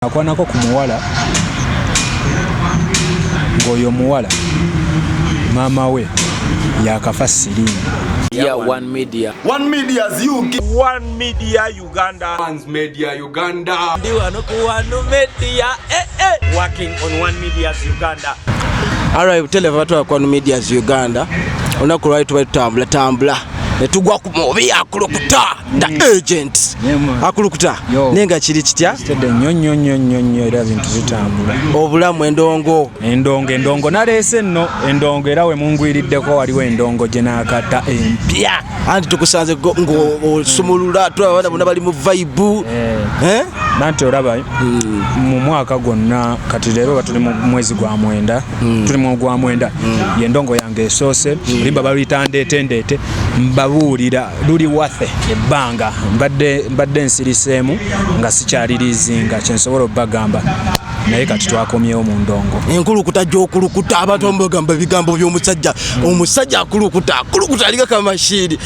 Akwanako ku muwala ng'oyo muwala maama we yakafa sirimu. Yeah, one media. One MEDIAZ One Media Uganda. One's Media Uganda. Working on One MEDIAZ Uganda. Alright, tell abantu wa One MEDIAZ Uganda. Onaku lwali tambula. Netugwa ku mubi Akulukutta the agent. Akulukutta nenga kiri kitya Nnyo era bintu zitambula. Obulamu Endongo naleese nno endongo era we mungwiriddeko waliwo endongo gye naakata empya. Anti tukusanze ng'osumulula abana bonna bali mu vibe. Nanti olaba mu mwaka gwonna kati leero tuli mu mwezi gwa mwenda tuli mu gwa mwenda y'endongo yange esoose limba balitandeete mbabuulira luli wathe ebbanga mbadde nsiriseemu nga sikyalirizinga kyensobola obbagamba naye kati twakomyewo mu ndongo. Enkulukuta gy'okulukuta abantu bagamba bigambo by'omusajja omusajja Akulukutta aliga kamashiri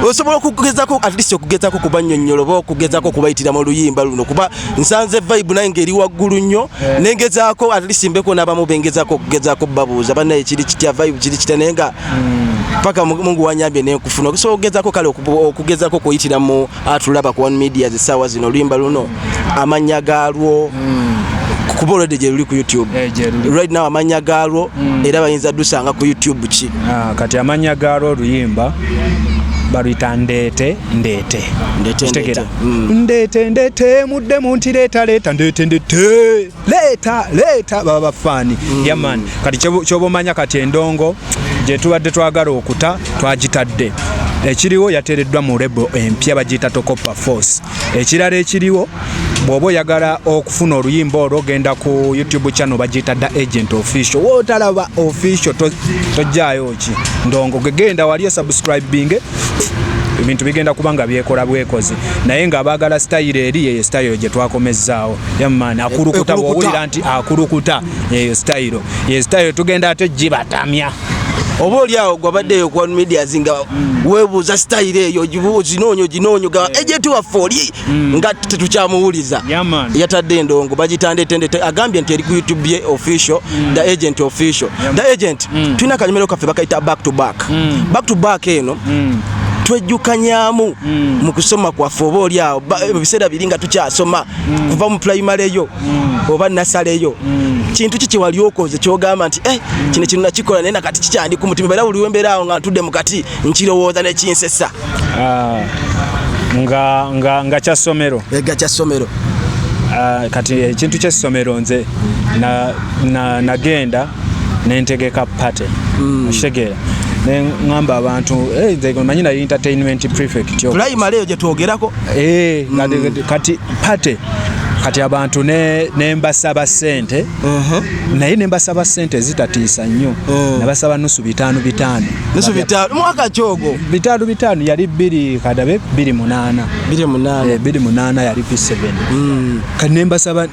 osobola okugezako at least okugezako kubannyonnyola oba okugezako kubayitira mu Oluyimba luno kuba nsanze vibe naye ngeri waggulu nnyo nengezaako at least mbeko n'abamu bengezako okugezako babuuza bannaye kiri kitya vibe kiri kitya naye nga paka Mungu wanyambye nenkufuna okusobola okugezako kale okugezako kuyitira mu atulaba ku One MEDIAZ essaawa zino Oluyimba luno amannya gaalwo kuba olwedde gye luli ku YouTube right now amannya gaalwo era bayinza dusanga ku YouTube ki kati amannya gaalwo Oluyimba baluyita ndeete ndeete mudde munti leeta ndeete leeta baba bafaani yaman kati kyoba omanya kati endongo gye tubadde twagala okuta twagitadde ekiriwo yateereddwa mu lebo empya bagiyita Tokopa Force. Ekirala ekiriwo bw'oba oyagala okufuna oluyimba olwo genda ku YouTube channel bagiyita The Agent Official. Wootalaba official tojjaayo ki ndongo genda waliyo subscribing ebintu bigenda kubanga byekola bwekozi naye nga baagala style eri ye style gye twakomezzaawo yamman Akulukutta bw'owulira nti Akulukutta eyo style tugenda ate gibatamya. Oba oliawo gwabaddeyo ku One MEDIAZ nga weebuuza style eyo ginoonyo ga agent waffe oli nga tetukyamuwuliza yatadde endongo bagitandetendete agambye nti eri ku YouTube ye official The Agent Official. The Agent tulina akanyomero kaffe bakayita back to back eno twejjukanyaamu mu kusoma kwaffe oba oliawo ebiseera biri nga tukyasoma kuva mu primary eyo oba nasale eyo kintu ki kyewali okoze kyogamba nti kino nakikola naye nakati kikyandi ku mutima era buli wembeera awo nga ntudde mu kati nkirowooza nekinsesa nga kyasomero kati ekintu ky'essomero nze nagenda nentegeka pate okitegeera ngamba abantu manyi na entertainment prefect primary eyo gye twogerako kati pate kati abantu nembasaba ssente naye nembasaba ssente zitatiisa nnyo nabasaba nusu 5 mwaka kyogo 5 yali 28 yali P7 kati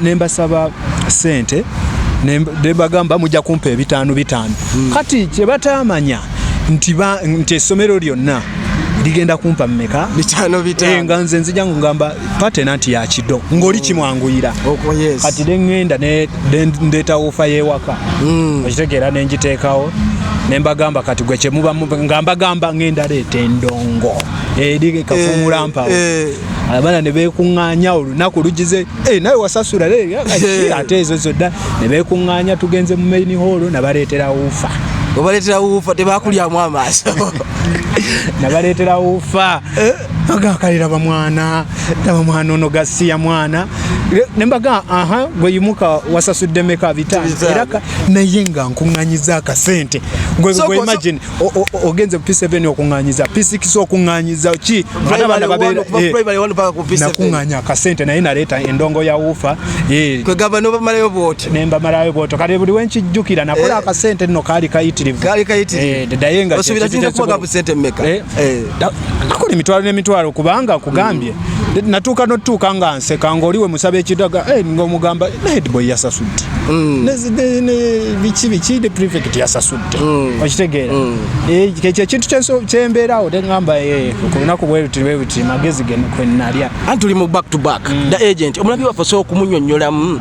nembasaba ssente nebagamba mujja kumpa 5 kati kye batamanya nti essomero lyonna ligenda kumpa mmeka 5 nga nze nzija ngamba patenanti ya kido ng'oli kimwanguyira kati ngenda ndeeta wufa y'ewaka okitegeera nenjiteekawo nembagamba kati gwe kyemuba ngambagamba ngenda leeta endongo eri kafuumula mpawo abaana ne beekuŋŋaanya olunaku lugize nawe wasasula ate ezo zodda ne beekuŋŋaanya tugenze mu main hall nabaleetera wufa obaleetera wufa tebakulyamu amaaso nabaleetera wufa agakalira bamwana ono gasiya mwana nembaga gwe yimuka wasasudde meka vitani era naye nga nkuŋŋanyiza akasente gwe imagine ogenze P7 okuŋŋanyiza P6 okuŋŋanyiza ki abana babeera nakuŋŋanya akasente naye naleeta endongo ya wufa kwegamba nobamalayo bwoti nembamalayo bwoti kale buli wenkijjukira nakola akasente nno kaali kayitirivu ddaye nga osubira kinja kubaga ssente mmeka nakola emitwalo n'emitwalo kubanga kugambye natuuka notuuka nga nseka ng'oliwe musaba ekidaga ng'omugamba headboy yasasudde biki the prefect yasasudde okitegeera ekyo ekintu kyembeerawo teŋŋamba ku lunaku bweruti magezi kwe nalya anti tuli mu back to back the agent omulabi waffe osobola okumunnyonnyolamu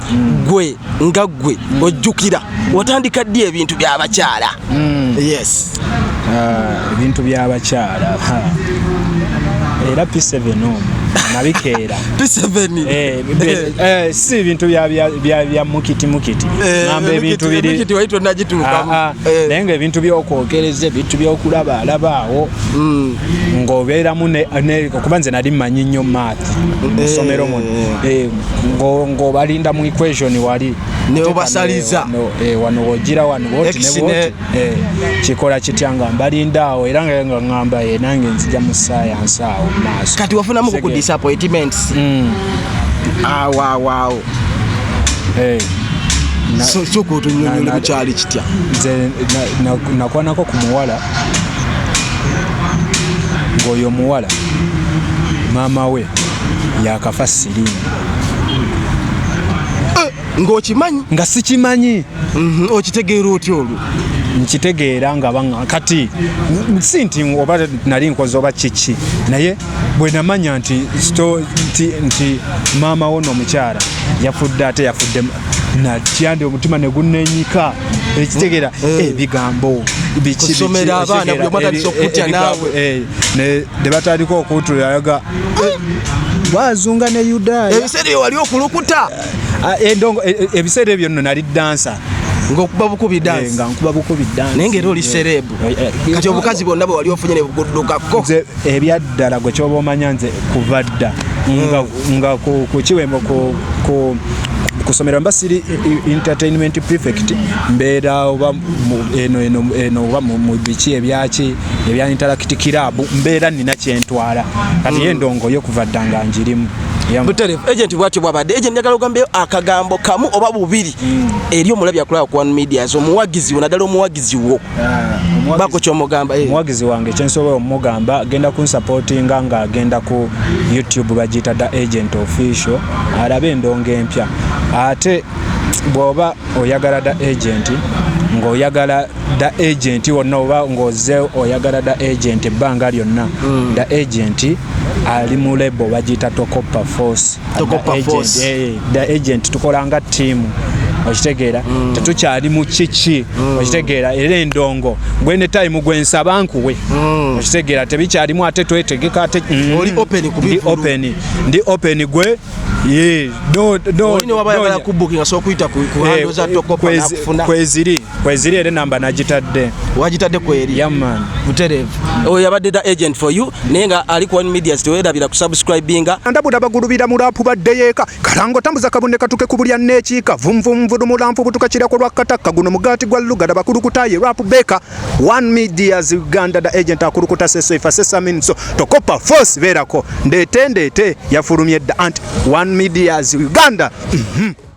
gwe nga gwe ojjukira watandika ddi ebintu by'abakyala yes ebintu by'abakyala era P7 nabikeera P7 si bintu bya mukiti ngamba ebintu biri waitwa nagituukamu naye nga ebintu by'okwogereza ebintu by'okulaba alabaawo ng'obeeramu kuba nze nali mmanyi nnyo math mu ssomero muno ng'obalinda mu equation wali neobasaliza wano wogira wano boti ne boti kikola kitya nga mbalinda awo era nga ngamba nange nzija mu science awo maaso kati wafunamu ku disappointments wow soko otunyonyola bukyali kitya nze nakwanako ku muwala ng'oyo muwala maama we yakafa sirimu ng'okimanyi nga sikimanyi okitegeera otya olwo nkitegeera nga kati si nti oba nali nkoze oba kiki naye bwe namanya nti maama wo n'omukyala yafudde ate yafudde natyandi omutima ne gunnenyika ekitegeera ebigambo kusomera abaana buli omu atandise okutya naawe ne batandika okutulaga wazunga ne Yudaaya ebiseera ebyo wali okulukuta endongo ebiseera ebyo nno nali dansa ng'okuba bukubi dansi nga nkuba bukubi dansi naye ng'era oli serebu kati obukazi bwonna bwe wali ofunye ne buguddukako nze ebyaddala gwe kyoba omanya nze kuva dda nga ku kiwembo kusomera mba siri entertainment prefect mbeera oba eno oba mu biki ebya interact club mbeera nina kyentwala kati ye ndongo yo kuva dda nga njirimu buterefu agent bwatyo bwabadde agent njagala ogambeyo akagambo kamu oba bubiri eri omulabi akulaba ku MEDIAZ omuwagizi wo naddala omuwagizi wo bako kyomugamba omuwagizi wange kyensobola omugamba agenda kunsupportinga nga agenda ku YouTube bagiyita The Agent Official alabe endongo empya ate bw'oba oyagala The Agent ng'oyagala The Agent wonna oba ng'ozze oyagala The Agent ebbanga lyonna The Agent ali mu lebo bagiyita Tokopa Force The Agent tukola nga ttiimu okitegeera tetukyali mu kiki okitegeera era endongo gwene time gwensaba nkuwe okitegeera tebikyalimu ate twetegeka ate oli open kubifulu ndi open gwe olina wabayagala kubooking asobola kuyita ku hando za Tokopa nakufuna kweziri era namba nagitadde wagitadde kweri yaman buterevu oyo yabadde The Agent for you naye nga ali ku MEDIAZ teweerabira kusubscribinga ndabuda bagulubira mu rapu baddeyeeka kalango tambuza kabunde katuke kubulya nekiika vumvudu mulampu butukakira ku lwakataka guno mugati gwa lugada Akulukutta ye rap beka MEDIAZ Uganda The Agent Akulukutta seso ifasesa minso Tokopa Force verako ndete yafurumye da anti MEDIAZ Uganda